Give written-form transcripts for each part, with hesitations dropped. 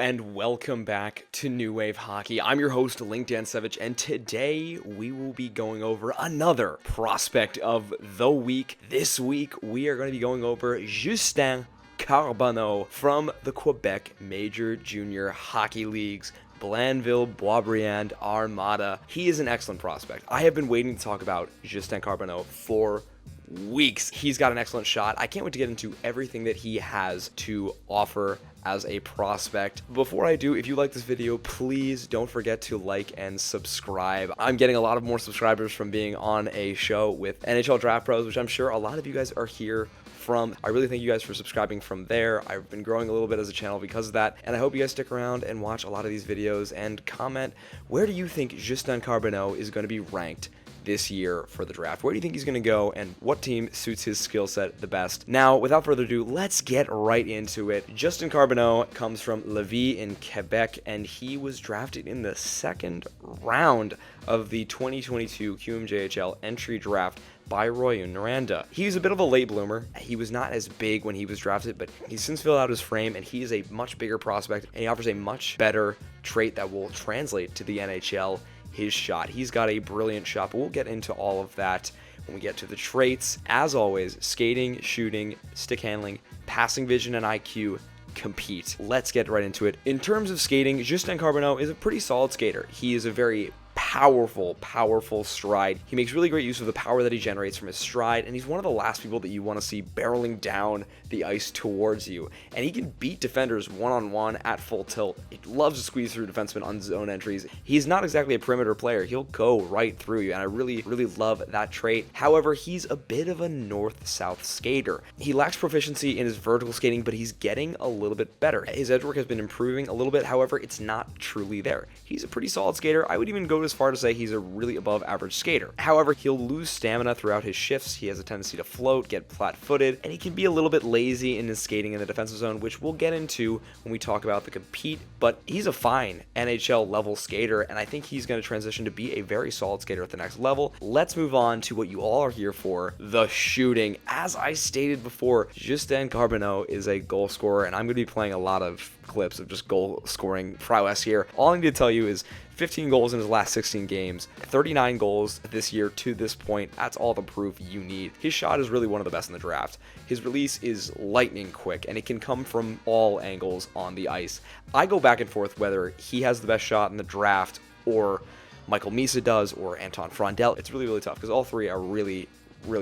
and welcome back to New Wave Hockey. I'm your host, Link Dansevich, and today we will be going over another prospect of the week. This week, we are going to be going over Justin Carbonneau from the Quebec Major Junior Hockey Leagues. Blainville, Boisbriand, Armada. He is an excellent prospect. I have been waiting to talk about Justin Carbonneau for weeks. He's got an excellent shot. I can't wait to get into everything that he has to offer as a prospect. Before I do, if you like this video, please don't forget to like and subscribe. I'm getting a lot of more subscribers from being on a show with NHL Draft Pros, which I'm sure a lot of you guys are here from. I really thank you guys for subscribing from there. I've been growing a little bit as a channel because of that, and I hope you guys stick around and watch a lot of these videos and comment, where do you think Justin Carbonneau is going to be ranked this year for the draft? Where do you think he's going to go, and what team suits his skill set the best? Now, without further ado, let's get right into it. Justin Carbonneau comes from Lévis in Quebec, and he was drafted in the second round of the 2022 QMJHL entry draft by Royun Noranda. He's a bit of a late bloomer. He was not as big when he was drafted, but he's since filled out his frame, and he is a much bigger prospect, and he offers a much better trait that will translate to the NHL, his shot. He's got a brilliant shot, but we'll get into all of that when we get to the traits. As always, skating, shooting, stick handling, passing vision, and IQ compete. Let's get right into it. In terms of skating, Justin Carbonneau is a pretty solid skater. He is a very powerful stride. He makes really great use of the power that he generates from his stride, and he's one of the last people that you want to see barreling down the ice towards you. And he can beat defenders one-on-one at full tilt. He loves to squeeze through defensemen on zone entries. He's not exactly a perimeter player. He'll go right through you, and I really love that trait. However, he's a bit of a north-south skater. He lacks proficiency in his vertical skating, but he's getting a little bit better. His edge work has been improving a little bit. However, it's not truly there. He's a pretty solid skater. I would even go as far to say he's a really above average skater. However, he'll lose stamina throughout his shifts. He has a tendency to float, get flat-footed, and he can be a little bit lazy in his skating in the defensive zone, which we'll get into when we talk about the compete. But he's a fine NHL level skater, and I think he's going to transition to be a very solid skater at the next level. Let's move on to what you all are here for, the shooting. As I stated before, Justin Carbonneau is a goal scorer, and I'm going to be playing a lot of clips of just goal scoring prowess here. All I need to tell you is 15 goals in his last 16 games, 39 goals this year to this point. That's all the proof you need. His shot is really one of the best in the draft. His release is lightning quick, and it can come from all angles on the ice. I go back and forth whether he has the best shot in the draft or Michael Misa does or Anton Frondel. It's really tough because all three are really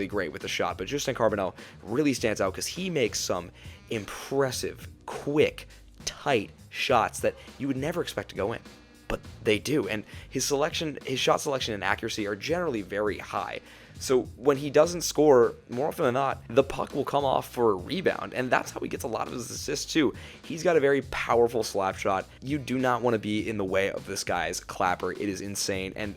great with the shot, but Justin Carbonneau really stands out because he makes some impressive, quick, tight shots that you would never expect to go in, but they do. And his shot selection and accuracy are generally very high. So when he doesn't score, more often than not, the puck will come off for a rebound, and that's how he gets a lot of his assists too. He's got a very powerful slap shot. You do not want to be in the way of this guy's clapper. It is insane, and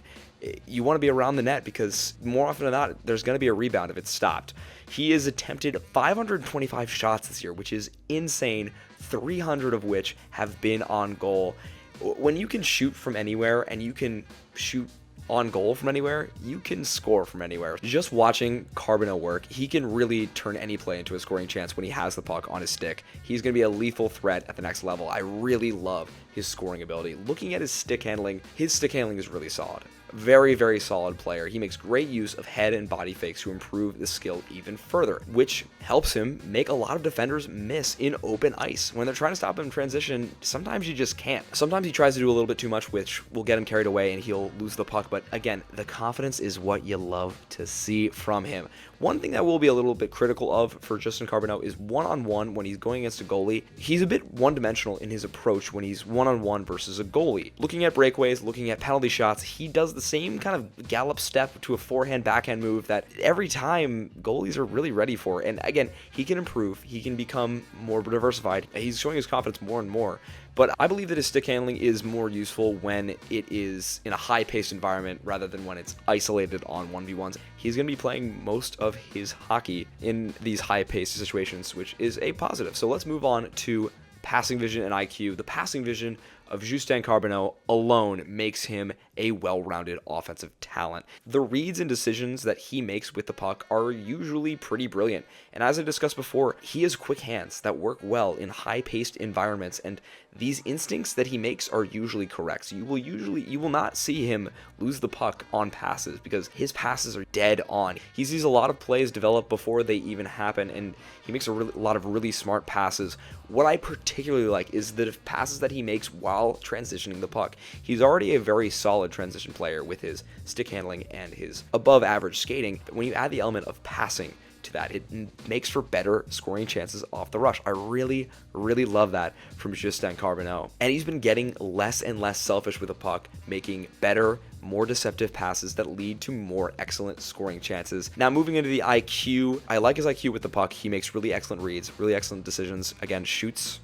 you want to be around the net because more often than not, there's going to be a rebound if it's stopped. He has attempted 525 shots this year, which is insane, 300 of which have been on goal. When you can shoot from anywhere and you can shoot on goal from anywhere, you can score from anywhere. Just watching Carbonneau work, he can really turn any play into a scoring chance when he has the puck on his stick. He's going to be a lethal threat at the next level. I really love his scoring ability. Looking at his stick handling is really solid. Very solid player. He makes great use of head and body fakes to improve the skill even further, which helps him make a lot of defenders miss in open ice. When they're trying to stop him in transition, sometimes you just can't. Sometimes he tries to do a little bit too much, which will get him carried away and he'll lose the puck. But again, the confidence is what you love to see from him. One thing that we'll be a little bit critical of for Justin Carbonneau is one-on-one when he's going against a goalie. He's a bit one-dimensional in his approach when he's one-on-one versus a goalie. Looking at breakaways, looking at penalty shots, he does the same kind of gallop step to a forehand-backhand move that every time goalies are really ready for. And again, he can improve. He can become more diversified. He's showing his confidence more and more. But I believe that his stick handling is more useful when it is in a high-paced environment rather than when it's isolated on 1v1s. He's going to be playing most of his hockey in these high-paced situations, which is a positive. So let's move on to passing vision and IQ. The passing vision of Justin Carbonneau alone makes him a well-rounded offensive talent. The reads and decisions that he makes with the puck are usually pretty brilliant, and as I discussed before, he has quick hands that work well in high-paced environments, and these instincts that he makes are usually correct. So you will not see him lose the puck on passes because his passes are dead on. He sees a lot of plays develop before they even happen, and he makes a lot of really smart passes. What I particularly like is the passes that he makes while transitioning the puck. He's already a very solid transition player with his stick handling and his above average skating, but when you add the element of passing to that, it makes for better scoring chances off the rush. I really love that from Justin Carbonneau. And he's been getting less and less selfish with the puck, making better, more deceptive passes that lead to more excellent scoring chances. Now, moving into the IQ, I like his IQ with the puck. He makes really excellent reads, really excellent decisions. Again, shoots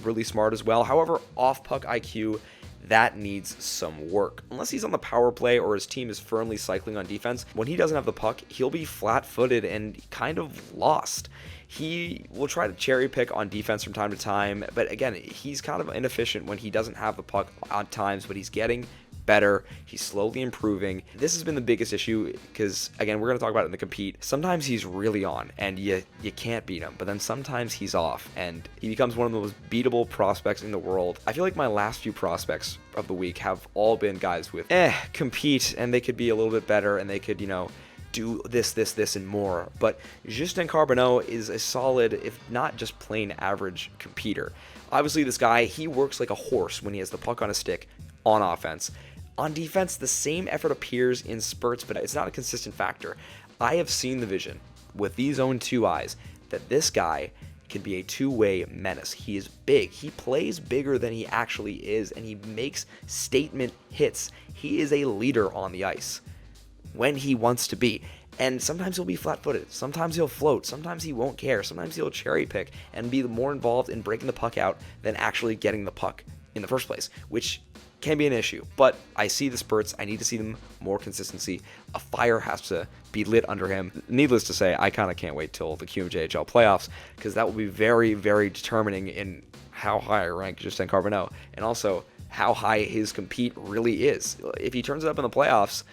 really smart as well. However, off puck IQ, that needs some work. Unless he's on the power play or his team is firmly cycling on defense, when he doesn't have the puck, he'll be flat-footed and kind of lost. He will try to cherry pick on defense from time to time, but again, he's kind of inefficient when he doesn't have the puck at times, but he's getting better. He's slowly improving. This has been the biggest issue because, again, we're going to talk about it in the compete. Sometimes he's really on and you can't beat him, but then sometimes he's off and he becomes one of the most beatable prospects in the world. I feel like my last few prospects of the week have all been guys with compete, and they could be a little bit better and they could, do this, and more. But Justin Carbonneau is a solid, if not just plain average, competitor. Obviously, this guy, he works like a horse when he has the puck on his stick on offense. On defense, the same effort appears in spurts, but it's not a consistent factor. I have seen the vision with these own two eyes that this guy can be a two-way menace. He is big. He plays bigger than he actually is, and he makes statement hits. He is a leader on the ice when he wants to be. And sometimes he'll be flat-footed. Sometimes he'll float. Sometimes he won't care. Sometimes he'll cherry-pick and be more involved in breaking the puck out than actually getting the puck in the first place, which can be an issue. But I see the spurts. I need to see them more consistency. A fire has to be lit under him. Needless to say, I kind of can't wait till the QMJHL playoffs because that will be very determining in how high I rank Justin Carbonneau and also how high his compete really is. If he turns it up in the playoffs,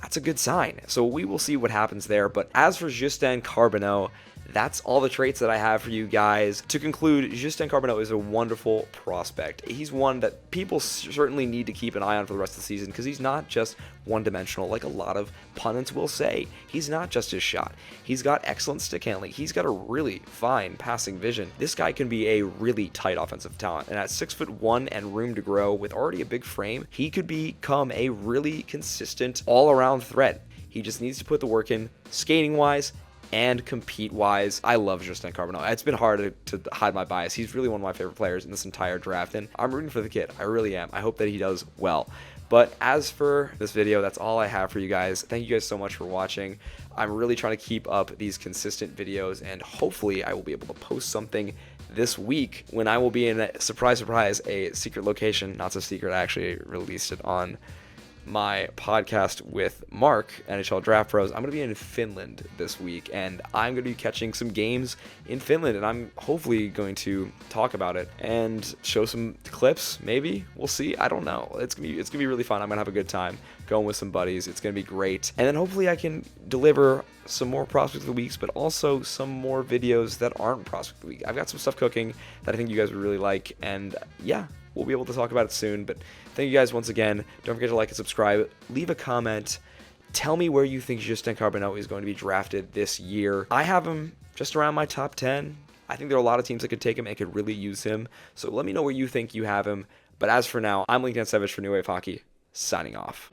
that's a good sign. So we will see what happens there. But as for Justin Carbonneau, that's all the traits that I have for you guys. To conclude, Justin Carbonneau is a wonderful prospect. He's one that people certainly need to keep an eye on for the rest of the season because he's not just one-dimensional like a lot of pundits will say. He's not just his shot. He's got excellent stick handling. He's got a really fine passing vision. This guy can be a really tight offensive talent, and at 6'1" and room to grow with already a big frame, he could become a really consistent all-around threat. He just needs to put the work in skating-wise and compete-wise. I love Justin Carbonneau. It's been hard to hide my bias. He's really one of my favorite players in this entire draft, and I'm rooting for the kid. I really am. I hope that he does well. But as for this video, that's all I have for you guys. Thank you guys so much for watching. I'm really trying to keep up these consistent videos, and hopefully I will be able to post something this week when I will be in a surprise, a secret location. Not so secret, I actually released it on my podcast with Mark, NHL Draft Pros. I'm going to be in Finland this week, and I'm going to be catching some games in Finland, and I'm hopefully going to talk about it and show some clips, maybe. We'll see. I don't know. It's gonna be really fun. I'm going to have a good time going with some buddies. It's going to be great. And then hopefully I can deliver some more Prospect of the Weeks, but also some more videos that aren't Prospect of the Week. I've got some stuff cooking that I think you guys would really like, and yeah, we'll be able to talk about it soon. But thank you guys once again. Don't forget to like and subscribe. Leave a comment. Tell me where you think Justin Carbonneau is going to be drafted this year. I have him just around my top 10. I think there are a lot of teams that could take him and could really use him. So let me know where you think you have him. But as for now, I'm LinkedIn Savage for New Wave Hockey, signing off.